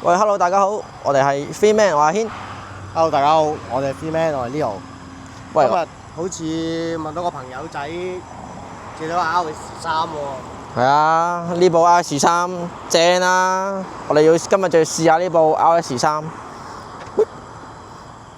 喂，Hello，大家好，我哋係 Freeman，我阿軒。Hello，大家好，我哋係 Freeman，我係 Leo。喂，今日好似問到個朋友仔借咗個 RS3喎。係啊，呢部 RS3正啊！我哋今日就要試下呢部 RS3。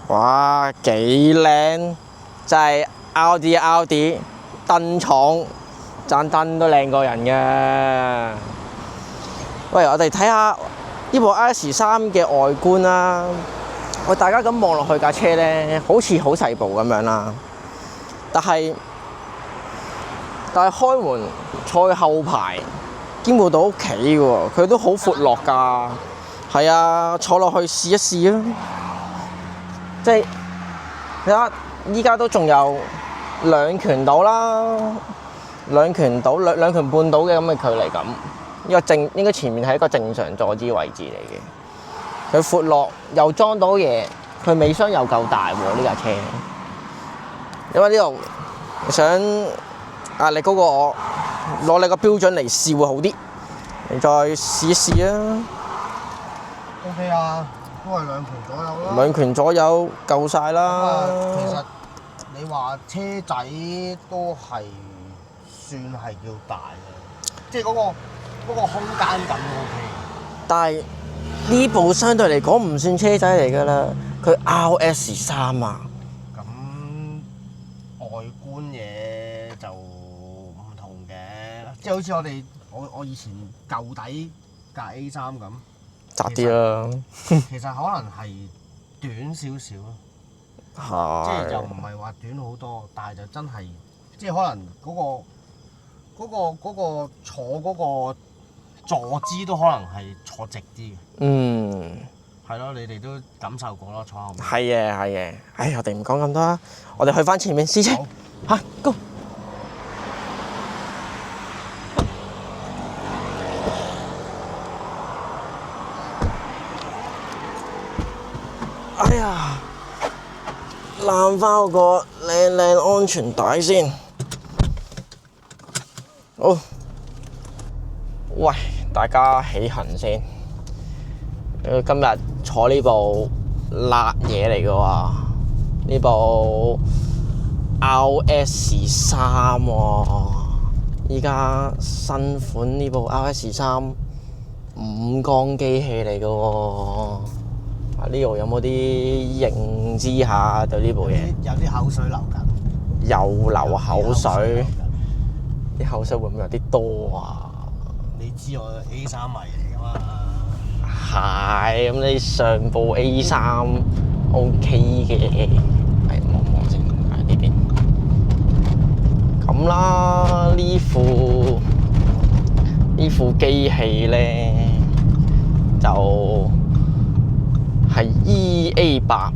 哇，幾靚！真係 Audi 燈廠盞燈都靚過人嘅。喂，我哋睇下呢部 RS3嘅外觀啦。喂，大家咁望落去架車咧，好似好細部咁樣啦。但係開門坐去後排兼顧到屋企嘅喎，佢都好闊落㗎。係啊，坐落去試一試啊！即係睇下，依家都仲有兩拳到啦，兩拳半到嘅咁嘅距離感。應該前面係一個正常坐姿位置嚟嘅。佢闊落又裝到嘢，佢尾箱又夠大喎呢架車。因為呢度想壓力高過我，攞你個標準嚟試會好啲。你再試一試啊 OK 啊，都係兩拳左右啦。兩拳左右夠晒啦。其實你話車仔都係算係叫大嘅，即係嗰個空間感 OK。但係呢部相對嚟講唔算車仔嚟㗎啦，佢 RS3啊。咁外觀嘢就唔同嘅，即係好似我以前舊底架 A3咁，窄啲啦。其實可能係短少少咯，即係就唔係話短好多，但係就真係即係可能嗰個坐嗰個坐姿都可能係坐直啲嘅。嗯，係咯，你哋都感受過咯，坐後面。係嘅。唉，我哋唔講咁多啦，我哋去翻前面試車。好嚇，Go！哎呀，攬翻我個靚安全帶先。好，喂，大家起行先。今日坐呢部辣嘢嚟嘅喎，呢部 RS3喎。依家新款呢部 RS3 5缸機器嚟嘅喎。呢度有冇啲認知下對呢部嘢？有啲口水流緊。又流口水，啲口水會唔會有啲多啊？你知我 A3 迷嚟㗎嘛？係，咁你上部 A3 OK 嘅，係望先，喺呢邊。咁啦，呢副機器咧就係 EA855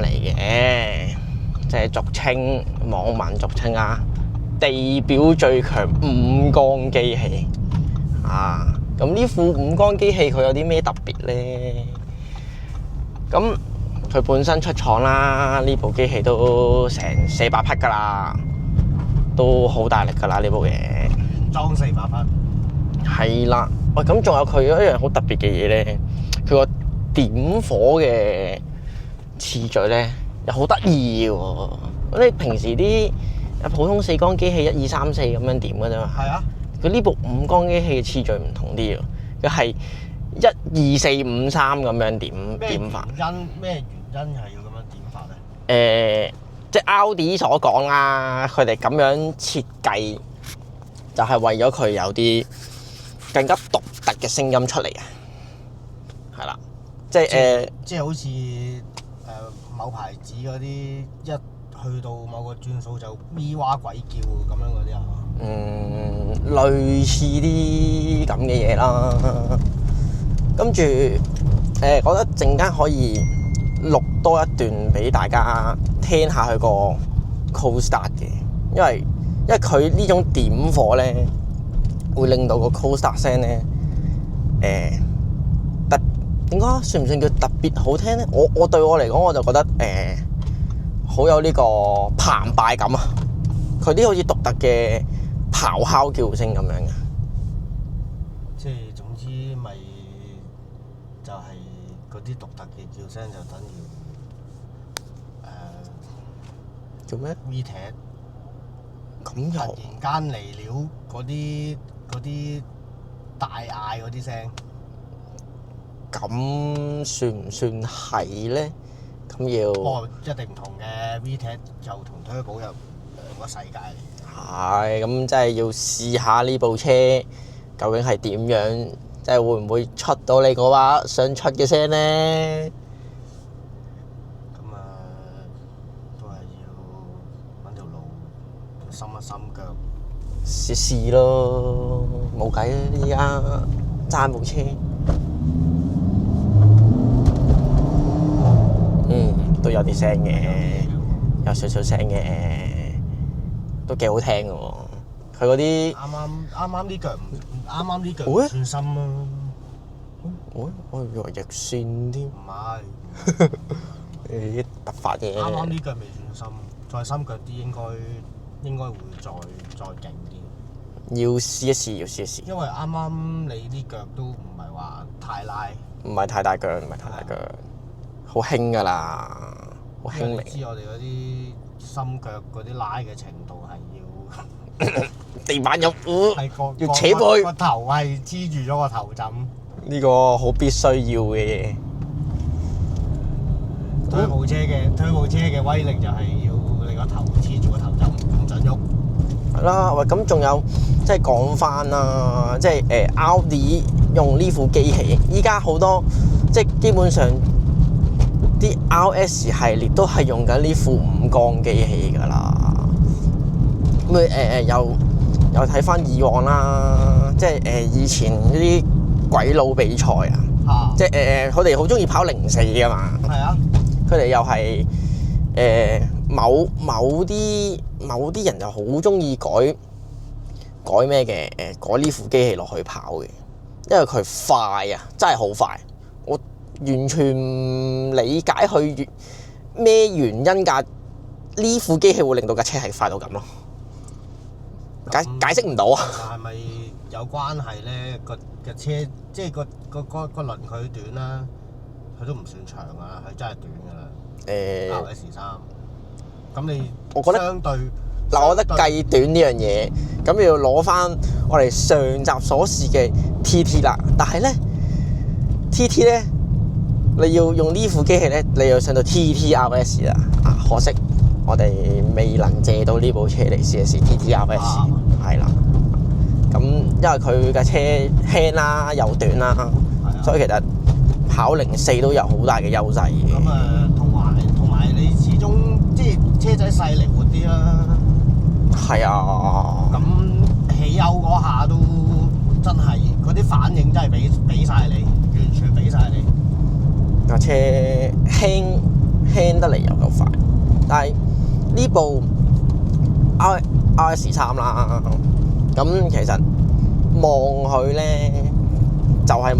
嚟嘅，即係網民俗稱啊，地表最強5缸機器啊！咁呢副5缸機器佢有啲咩特別咧？咁佢本身出廠啦，呢部機器都成400匹㗎啦，都好大力㗎啦呢部嘢。裝400匹。係啦，喂，咁仲有佢一樣好特別嘅嘢咧，佢個點火嘅次序咧又好得意喎。咁你平時啲普通4缸機器1、2、3、4咁樣點㗎啫嘛？係啊。佢呢部5缸機器嘅次序唔同啲喎，佢係1、2、4、5、3咁樣點法。咩原因係要咁樣點法咧？即係 Audi 所講啦，佢哋咁樣設計就係為咗佢有啲更加獨特嘅聲音出嚟啊！係啦，即係好似某牌子嗰啲一去到某個轉數就咪哇鬼叫咁樣嗰啲啊。類似啲咁嘅嘢啦。跟住覺得陣間可以錄多一段俾大家聽下佢個 cold start 嘅，因為佢呢種點火咧，會令到個 cold start 聲咧點講算唔算叫特別好聽咧？我對我嚟講，我就覺得好有呢個澎湃感啊！佢啲好似獨特嘅咆哮叫聲咁樣嘅。即係總之咪就係嗰啲獨特嘅叫聲就等於叫咩 VTEC 咁突又然間嚟了嗰啲大嗌嗰啲聲，咁算唔算係咧？咁要不過一定唔同嘅 VTEC 就同 Turbo 有兩個世界嚟。係咁，真係要試下呢部車究竟係點樣，即係會唔會出到你嗰把想出嘅聲咧？咁都係要揾條路深一深腳。試試咯，冇計啦！依家揸部車，都有啲聲嘅，有少少聲嘅，都幾好聽嘅喎。佢嗰啲啱呢腳唔算深啊！我以為逆線添。唔係，啲突發嘅。啱呢腳未算深，再深腳啲應該會再勁啲。要試一試，要試一試。因為啱你啲腳都唔係話太拉，唔係太大腳，唔係太大腳，好輕㗎啦，好輕微。你知我哋嗰啲深腳嗰啲拉嘅程度係要地板有係要扯背，個頭係黐住咗個頭枕。呢個好必須要嘅嘢。推部車嘅威力就係要你個頭黐住個頭枕唔準喐。係啦，喂，咁仲有即係講翻啦，即係Audi 用呢副機器，依家好多即係基本上啲 RS 系列都係用緊呢副五缸機器㗎啦。咁又睇翻以往啦，即係以前嗰啲鬼佬比賽啊，即係佢哋好中意跑04㗎嘛。係啊，佢哋又係某啲人就好中意改咩嘅改呢副機器落去跑嘅，因為佢快啊，真係好快。我完全唔理解佢咩原因㗎，呢副機器會令到架車係快到咁咯，解釋唔到啊！係咪有關係咧？個車即係個輪距短啦，佢都唔算長啊，佢真係短㗎啦。RS3，咁你我覺得相對嗱，我覺得計短呢樣嘢，咁要攞翻我哋上集所試嘅 TT 啦。但係咧 ，TT 咧，你要用呢副機器咧，你要上到 TTRS 啦。可惜我哋未能借到呢部車嚟試一試 TTRS，係啦。咁因為佢架車輕啦，又短啦，所以其實跑04都有好大嘅優勢嘅。咁同埋你始終即係車仔細靈活啲啦。係啊。咁起油嗰下都真係嗰啲反應真係俾曬你，完全俾曬你。架車輕得嚟又夠快，但係呢部 RS3 啦，咁其實望佢咧就係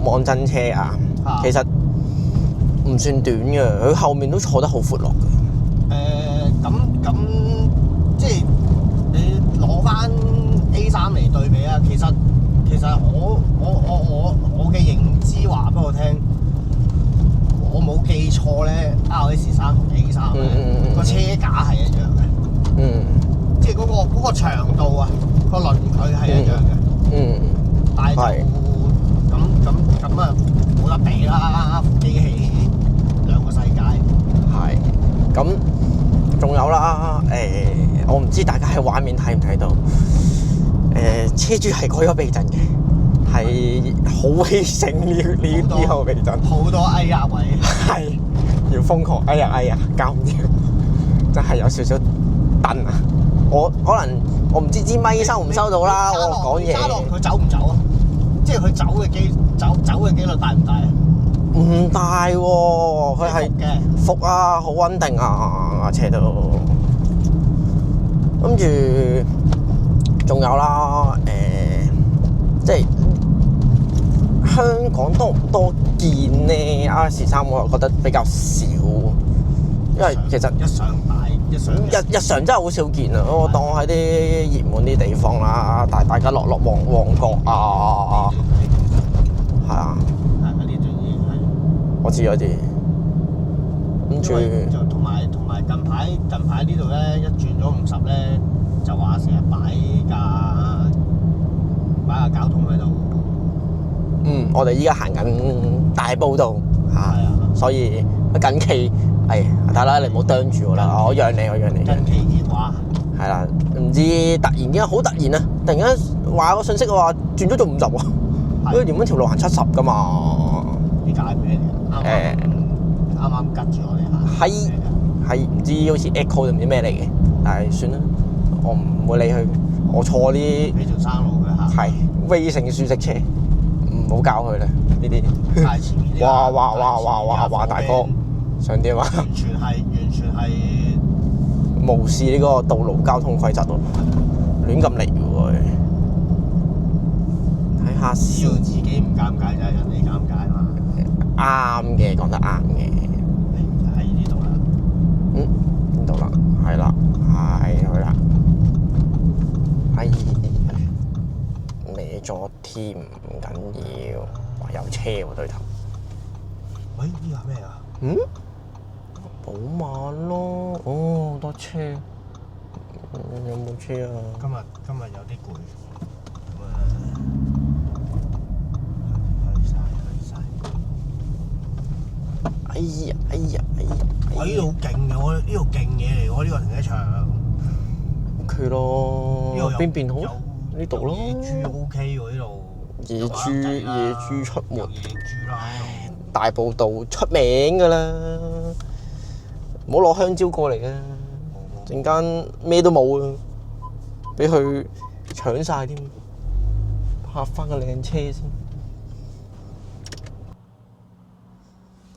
望真車啊，其實唔算短嘅，佢後面都坐得好闊落嘅。咁即係你攞翻 A3 嚟對比啊，其實我嘅認知話俾我聽，我冇記錯咧 ，RS3 同 A3 個車架係一樣嘅。即係嗰個長度啊，個輪距係一樣嘅。但係就咁啊，冇得比啦，機器兩個世界。係。咁仲有啦，我唔知大家喺畫面睇唔睇到，車主係改咗避震嘅，係好犧牲呢個避震，好多哎呀位，係要瘋狂哎呀，搞唔掂，真係有少少蹬啊！我可能我唔知支咪收唔收到啦，我講嘢。揸落佢走唔走啊？即係佢走嘅機率大唔大啊？唔大喎，佢係伏啊，好穩定啊，架車都。跟住仲有啦，即係香港多唔多見咧 RS3，我又覺得比較少，因為其實日常真係好少見啊！我當喺啲熱門啲地方啦，大家落旺角啊，係啊。我知。跟住就同埋近排呢度咧，一轉咗50咧，就話成日擺架交通喺度。我哋依家行緊大埔道嚇，所以近期睇啦，你唔好啄住我啦，我讓你。近期熱話係啦，唔知突然間好突然啊！突然間話個信息話轉咗做50喎，因為原本條路行70噶嘛。呢架係咩嚟？啱啱吉住我哋嚇。係唔知好似 Echo 定唔知咩嚟嘅，但係算啦，我唔會理佢，我坐呢呢條山路嘅嚇。係威盛舒適車，唔好教佢啦呢啲。太前面哇大哥，想點啊？完全係無視呢個道路交通規則咯，亂咁嚟喎。睇下只要自己唔尷尬就係人哋尷尬嘛。啱嘅，講得啱嘅。喺呢度啦。邊度啦？係啦，係佢啦。歪咗添，唔緊要。哇，有車喎對頭。喂，呢架咩啊？寶馬咯，好多車。有冇車啊？今日有啲攰。哎呀！哇！呢度好勁嘅，呢度勁嘢嚟喎，呢個停車場。OK 咯。邊好？呢度咯。野豬 OK 喎，呢度。野豬出沒。野豬啦！大埔道出名㗎啦，唔好攞香蕉過嚟啊！陣間咩都冇啊，俾佢搶晒添，拍翻個靚車先。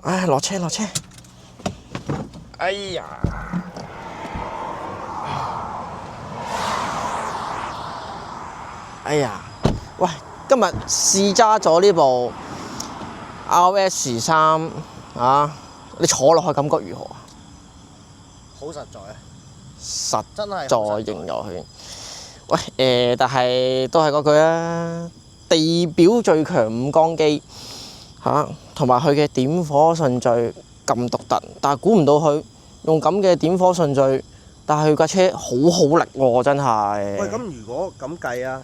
唉，落車！哎呀！喂，今日試揸咗呢部 RS3啊，你坐落去感覺如何啊？好實在啊！實真係在形容佢。喂，但係都係嗰句啊，地表最強5缸機嚇，同埋佢嘅點火順序咁獨特，但係估唔到佢用咁嘅點火順序，但係佢架車好力喎，真係。喂，咁如果咁計啊，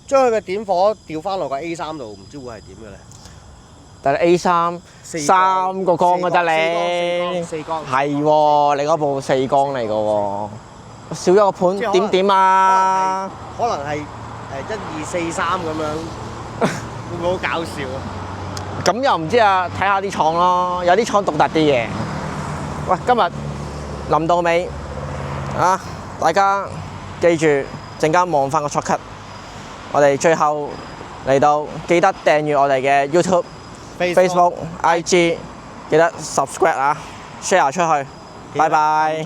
將佢嘅點火調翻落個 A3度，唔知會係點嘅咧？但係 A3 個缸嘅啫你，四缸係喎，你嗰部4缸嚟嘅喎，少咗個盤點啊？可能係1、2、4、3咁樣，會唔會好搞笑啊？咁又唔知啊，睇下啲廠咯，有啲廠獨特啲嘅。喂，今日臨到尾啊，大家記住陣間望翻個 shortcut，我哋最後嚟到記得訂閱我哋嘅 YouTube、Facebook、IG，記得 subscribe 啊 ，share 出去，拜拜。